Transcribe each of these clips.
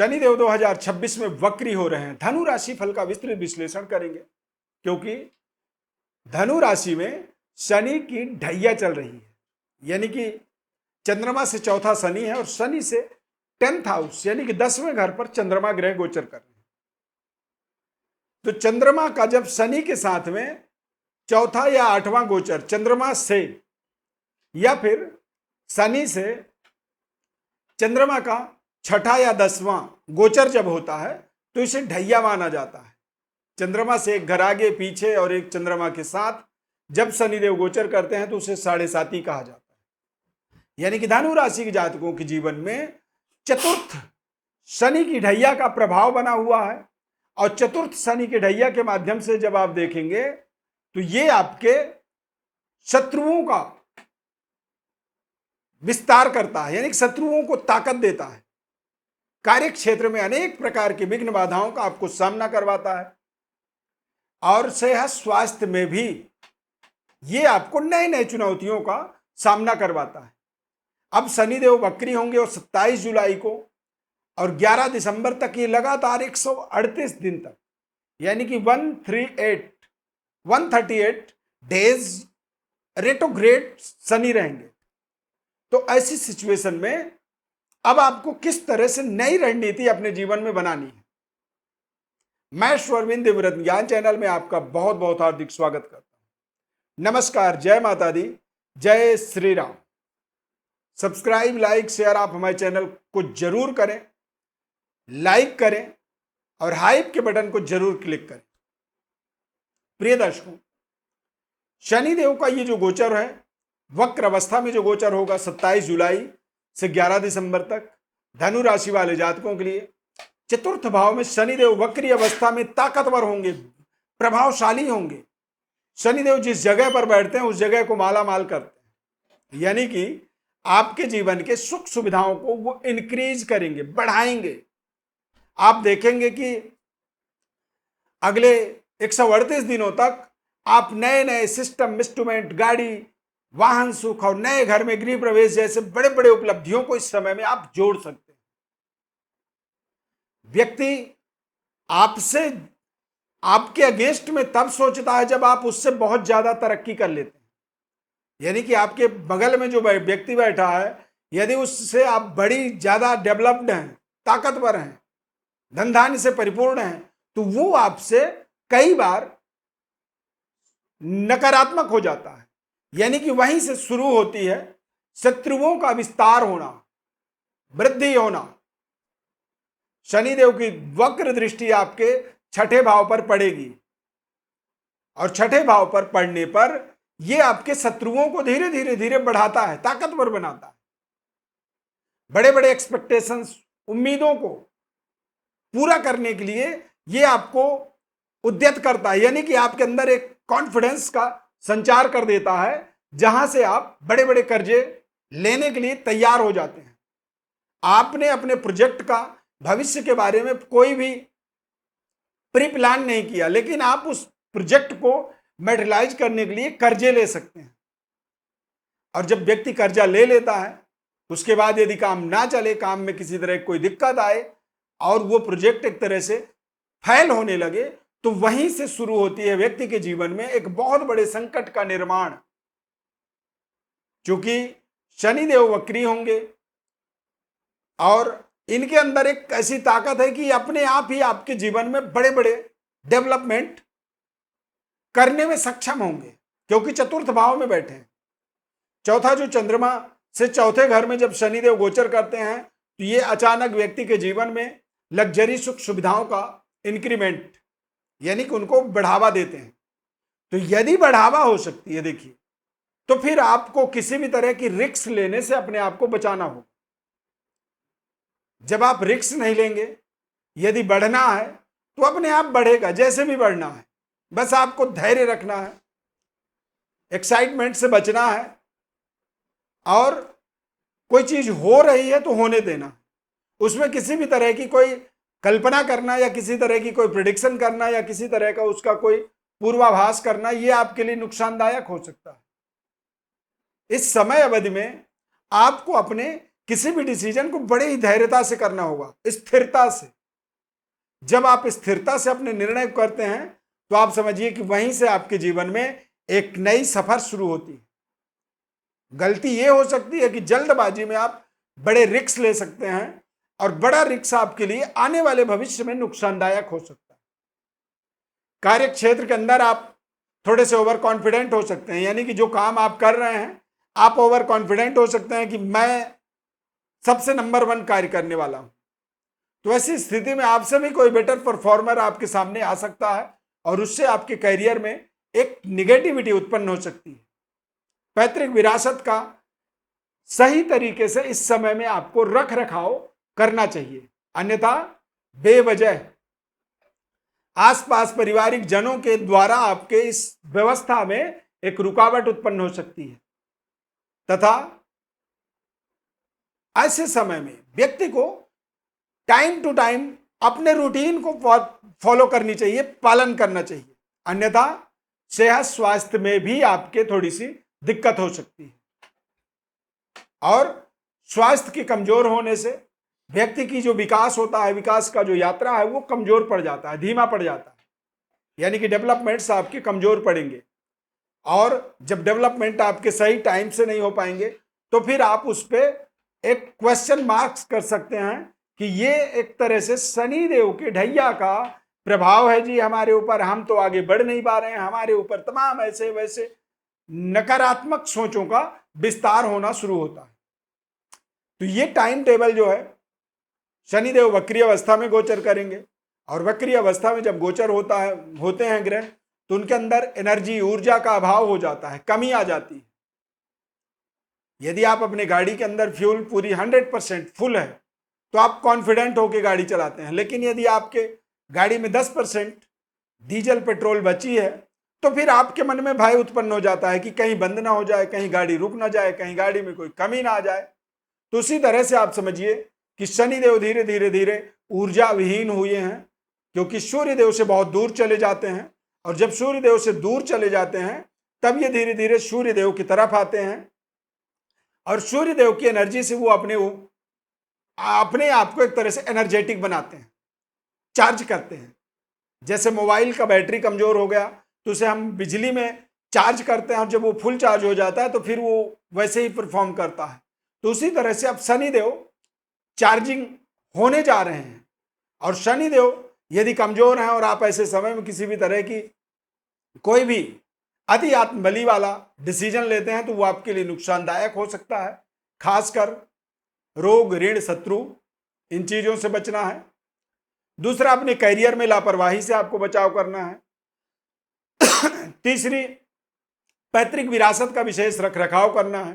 शनिदेव 2026 में वक्री हो रहे हैं। धनु राशि फल का विस्तृत विश्लेषण करेंगे, क्योंकि धनु राशि में शनि की ढैया चल रही है, यानी कि चंद्रमा से चौथा शनि है और शनि से 10th हाउस यानी कि 10वें घर पर चंद्रमा ग्रह गोचर कर रहे हैं। तो चंद्रमा का जब शनि के साथ में चौथा या 8वां गोचर चंद्रमा से या फिर शनि से चंद्रमा का 6ठा या 10वां गोचर जब होता है तो इसे ढैया माना जाता है। चंद्रमा से एक घर आगे पीछे और एक चंद्रमा के साथ जब शनिदेव गोचर करते हैं तो उसे 7.5 कहा जाता है। यानी कि धनु राशि के जातकों के जीवन में चतुर्थ शनि की ढैया का प्रभाव बना हुआ है, और चतुर्थ शनि के ढैया के माध्यम से जब आप देखेंगे तो ये आपके शत्रुओं का विस्तार करता है, यानी कि शत्रुओं को ताकत देता है। कार्य क्षेत्र में अनेक प्रकार की विघ्न बाधाओं का आपको सामना करवाता है, और सेहत स्वास्थ्य में भी ये आपको नए नए चुनौतियों का सामना करवाता है। अब शनिदेव वक्री होंगे और 27 जुलाई को और 11 दिसंबर तक ये लगातार 138 दिन तक यानी कि 138 डेज रेट्रोग्रेड शनि रहेंगे। तो ऐसी सिचुएशन में अब आपको किस तरह से नई रणनीति अपने जीवन में बनानी है, मैं स्वरविंद देवव्रत ज्ञान चैनल में आपका बहुत बहुत हार्दिक स्वागत करता हूं। नमस्कार, जय माता दी, जय Shri Ram. Subscribe, like, share आप हमारे चैनल को जरूर करें, लाइक करें और हाइप के बटन को जरूर क्लिक करें। प्रिय दर्शकों, शनिदेव का ये जो गोचर है वक्र अवस्था में जो गोचर होगा 27 जुलाई से 11 दिसंबर तक धनु राशि वाले जातकों के लिए चतुर्थ भाव में शनिदेव वक्री अवस्था में ताकतवर होंगे, प्रभावशाली होंगे। शनिदेव जिस जगह पर बैठते हैं उस जगह को माला माल करते हैं, यानी कि आपके जीवन के सुख सुविधाओं को वो इंक्रीज करेंगे, बढ़ाएंगे। आप देखेंगे कि अगले 138 दिनों तक आप नए नए सिस्टम, इंस्ट्रूमेंट, गाड़ी, वाहन सुख और नए घर में गृह प्रवेश जैसे बड़े बड़े उपलब्धियों को इस समय में आप जोड़ सकते हैं। व्यक्ति आपसे आपके अगेंस्ट में तब सोचता है जब आप उससे बहुत ज्यादा तरक्की कर लेते हैं, यानी कि आपके बगल में जो व्यक्ति बैठा है यदि उससे आप बड़ी ज्यादा डेवलप्ड हैं, ताकतवर हैं, धन धान्य से परिपूर्ण हैं, तो वो आपसे कई बार नकारात्मक हो जाता है। यानी कि वहीं से शुरू होती है शत्रुओं का विस्तार होना, वृद्धि होना। शनिदेव की वक्र दृष्टि आपके 6ठे भाव पर पड़ेगी, और 6ठे भाव पर पड़ने पर यह आपके शत्रुओं को धीरे धीरे धीरे बढ़ाता है, ताकतवर बनाता है। बड़े बड़े एक्सपेक्टेशंस, उम्मीदों को पूरा करने के लिए यह आपको उद्यत करता है, यानी कि आपके अंदर एक कॉन्फिडेंस का संचार कर देता है, जहां से आप बड़े बड़े कर्जे लेने के लिए तैयार हो जाते हैं। आपने अपने प्रोजेक्ट का भविष्य के बारे में कोई भी प्री प्लान नहीं किया, लेकिन आप उस प्रोजेक्ट को मैटेरियलाइज करने के लिए कर्जे ले सकते हैं। और जब व्यक्ति कर्जा ले लेता है उसके बाद यदि काम ना चले, काम में किसी तरह कोई दिक्कत आए और वो प्रोजेक्ट एक तरह से फेल होने लगे, तो वहीं से शुरू होती है व्यक्ति के जीवन में एक बहुत बड़े संकट का निर्माण। क्योंकि शनिदेव वक्री होंगे और इनके अंदर एक ऐसी ताकत है कि अपने आप ही आपके जीवन में बड़े बड़े डेवलपमेंट करने में सक्षम होंगे, क्योंकि चतुर्थ भाव में बैठे हैं। चौथा जो चंद्रमा से चौथे घर में जब शनिदेव गोचर करते हैं तो ये अचानक व्यक्ति के जीवन में लग्जरी सुख सुविधाओं का इंक्रीमेंट, यानी कि उनको बढ़ावा देते हैं। तो यदि बढ़ावा हो सकती है, देखिए, तो फिर आपको किसी भी तरह की रिस्क लेने से अपने आप को बचाना होगा। जब आप रिस्क नहीं लेंगे, यदि बढ़ना है तो अपने आप बढ़ेगा, जैसे भी बढ़ना है। बस आपको धैर्य रखना है, एक्साइटमेंट से बचना है, और कोई चीज हो रही है तो होने देना, उसमें किसी भी तरह की कोई कल्पना करना या किसी तरह की कोई प्रिडिक्शन करना या किसी तरह का उसका कोई पूर्वाभास करना, यह आपके लिए नुकसानदायक हो सकता है। इस समय अवधि में आपको अपने किसी भी डिसीजन को बड़े ही धैर्यता से करना होगा, स्थिरता से। जब आप स्थिरता से अपने निर्णय करते हैं तो आप समझिए कि वहीं से आपके जीवन में एक नई सफर शुरू होती है। गलती यह हो सकती है कि जल्दबाजी में आप बड़े रिस्क ले सकते हैं और बड़ा रिस्क आपके लिए आने वाले भविष्य में नुकसानदायक हो सकता है। कार्य क्षेत्र के अंदर आप थोड़े से ओवर कॉन्फिडेंट हो सकते हैं, यानी कि जो काम आप कर रहे हैं आप ओवर कॉन्फिडेंट हो सकते हैं कि मैं सबसे नंबर 1 कार्य करने वाला हूं। तो ऐसी स्थिति में आपसे भी कोई बेटर परफॉर्मर आपके सामने आ सकता है और उससे आपके करियर में एक निगेटिविटी उत्पन्न हो सकती है। पैतृक विरासत का सही तरीके से इस समय में आपको रख रखाव करना चाहिए, अन्यथा बेवजह आसपास पारिवारिक जनों के द्वारा आपके इस व्यवस्था में एक रुकावट उत्पन्न हो सकती है। तथा ऐसे समय में व्यक्ति को टाइम टू टाइम अपने रूटीन को फॉलो करनी चाहिए, पालन करना चाहिए, अन्यथा सेहत स्वास्थ्य में भी आपके थोड़ी सी दिक्कत हो सकती है। और स्वास्थ्य के कमजोर होने से व्यक्ति की जो विकास होता है, विकास का जो यात्रा है वो कमजोर पड़ जाता है, धीमा पड़ जाता है, यानी कि डेवलपमेंट्स आपके कमजोर पड़ेंगे। और जब डेवलपमेंट आपके सही टाइम से नहीं हो पाएंगे तो फिर आप उस पर एक क्वेश्चन मार्क्स कर सकते हैं कि ये एक तरह से शनि देव के ढैया का प्रभाव है जी हमारे ऊपर, हम तो आगे बढ़ नहीं पा रहे हैं, हमारे ऊपर तमाम ऐसे वैसे नकारात्मक सोचों का विस्तार होना शुरू होता है। तो ये टाइम टेबल जो है, शनिदेव वक्री अवस्था में गोचर करेंगे और वक्री अवस्था में जब गोचर होते हैं ग्रह, तो उनके अंदर एनर्जी, ऊर्जा का अभाव हो जाता है, कमी आ जाती है। यदि आप अपने गाड़ी के अंदर फ्यूल पूरी 100% फुल है तो आप कॉन्फिडेंट होकर गाड़ी चलाते हैं, लेकिन यदि आपके गाड़ी में 10% डीजल पेट्रोल बची है तो फिर आपके मन में भय उत्पन्न हो जाता है कि कहीं बंद ना हो जाए, कहीं गाड़ी रुक ना जाए, कहीं गाड़ी में कोई कमी ना आ जाए। तो उसी तरह से आप समझिए कि शनिदेव धीरे धीरे धीरे ऊर्जा विहीन हुए हैं, क्योंकि सूर्यदेव से बहुत दूर चले जाते हैं, और जब सूर्यदेव से दूर चले जाते हैं तब ये धीरे धीरे सूर्यदेव की तरफ आते हैं और सूर्यदेव की एनर्जी से वो अपने आप को एक तरह से एनर्जेटिक बनाते हैं, चार्ज करते हैं। जैसे मोबाइल का बैटरी कमजोर हो गया तो उसे हम बिजली में चार्ज करते हैं और जब वो फुल चार्ज हो जाता है तो फिर वो वैसे ही परफॉर्म करता है। तो उसी तरह से अब शनिदेव चार्जिंग होने जा रहे हैं, और शनिदेव यदि कमजोर हैं और आप ऐसे समय में किसी भी तरह की कोई भी अति आत्मबली वाला डिसीजन लेते हैं तो वो आपके लिए नुकसानदायक हो सकता है। खासकर रोग, ऋण, शत्रु, इन चीजों से बचना है। दूसरा, अपने करियर में लापरवाही से आपको बचाव करना है। तीसरी, पैतृक विरासत का विशेष रखरखाव करना है।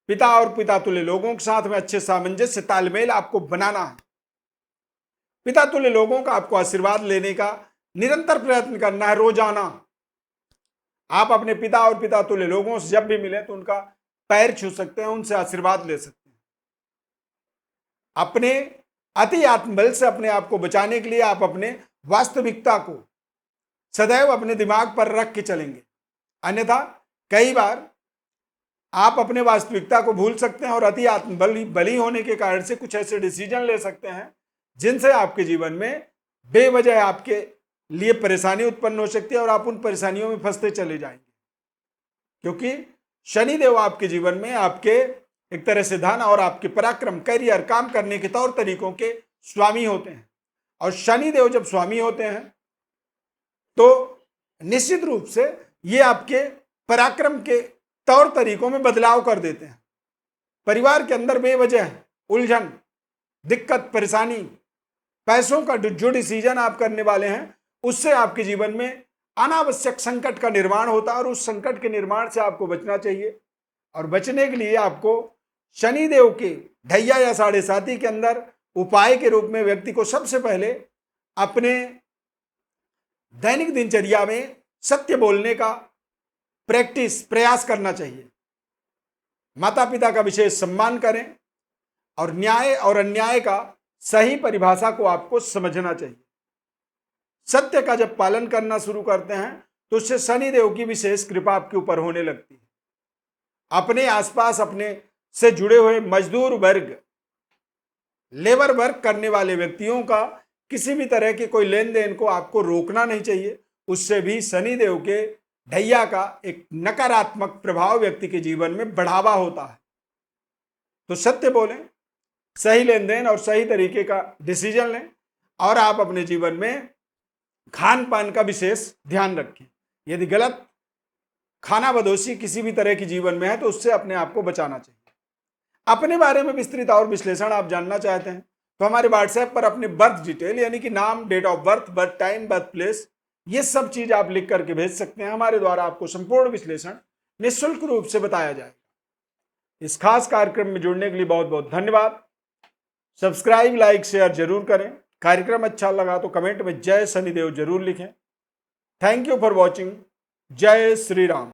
पिता और पिता तुल्य लोगों के साथ में अच्छे सामंजस्य, तालमेल आपको बनाना है। पिता तुल्य लोगों का आपको आशीर्वाद लेने का निरंतर प्रयत्न करना है, रोजाना। आप अपने पिता और पिता तुल्य लोगों से जब भी मिले तो उनका पैर छू सकते हैं, उनसे आशीर्वाद ले सकते हैं। अपने अति आत्मबल से अपने आप को बचाने के लिए आप अपने वास्तविकता को सदैव अपने दिमाग पर रख के चलेंगे, अन्यथा कई बार आप अपने वास्तविकता को भूल सकते हैं और अति आत्मबली होने के कारण से कुछ ऐसे डिसीजन ले सकते हैं जिनसे आपके जीवन में बेवजह आपके लिए परेशानी उत्पन्न हो सकती है और आप उन परेशानियों में फंसते चले जाएंगे, क्योंकि शनिदेव आपके जीवन में आपके एक तरह से धन और आपके पराक्रम, करियर, काम करने के तौर तरीकों के स्वामी होते हैं। और शनिदेव जब स्वामी होते हैं तो निश्चित रूप से ये आपके पराक्रम के तौर तरीकों में बदलाव कर देते हैं। परिवार के अंदर बेवजह उलझन, दिक्कत, परेशानी, पैसों का जो डिसीजन आप करने वाले हैं उससे आपके जीवन में अनावश्यक संकट का निर्माण होता है और उस संकट के निर्माण से आपको बचना चाहिए। और बचने के लिए आपको शनिदेव के ढैया या 7.5 के अंदर उपाय के रूप में व्यक्ति को सबसे पहले अपने दैनिक दिनचर्या में सत्य बोलने का प्रयास करना चाहिए। माता पिता का विशेष सम्मान करें और न्याय और अन्याय का सही परिभाषा को आपको समझना चाहिए। सत्य का जब पालन करना शुरू करते हैं तो उससे शनिदेव की विशेष कृपा आपके ऊपर होने लगती है। अपने आसपास अपने से जुड़े हुए मजदूर वर्ग, लेबर वर्क करने वाले व्यक्तियों का किसी भी तरह के कोई लेन देन को आपको रोकना नहीं चाहिए। उससे भी शनिदेव के ढैया का एक नकारात्मक प्रभाव व्यक्ति के जीवन में बढ़ावा होता है। तो सत्य बोलें, सही लेन देन और सही तरीके का डिसीजन लें, और आप अपने जीवन में खान पान का विशेष ध्यान रखें। यदि गलत खाना बदोशी किसी भी तरह की जीवन में है तो उससे अपने आप को बचाना चाहिए। अपने बारे में विस्तृत और विश्लेषण आप जानना चाहते हैं तो हमारे व्हाट्सएप पर अपने बर्थ डिटेल यानी कि नाम, date of birth, birth time, birth place, ये सब चीज आप लिख करके भेज सकते हैं। हमारे द्वारा आपको संपूर्ण विश्लेषण निःशुल्क रूप से बताया जाएगा। इस खास कार्यक्रम में जुड़ने के लिए बहुत बहुत धन्यवाद। सब्सक्राइब, लाइक, शेयर जरूर करें। कार्यक्रम अच्छा लगा तो कमेंट में जय शनिदेव जरूर लिखें। Thank you for watching. जय श्री राम।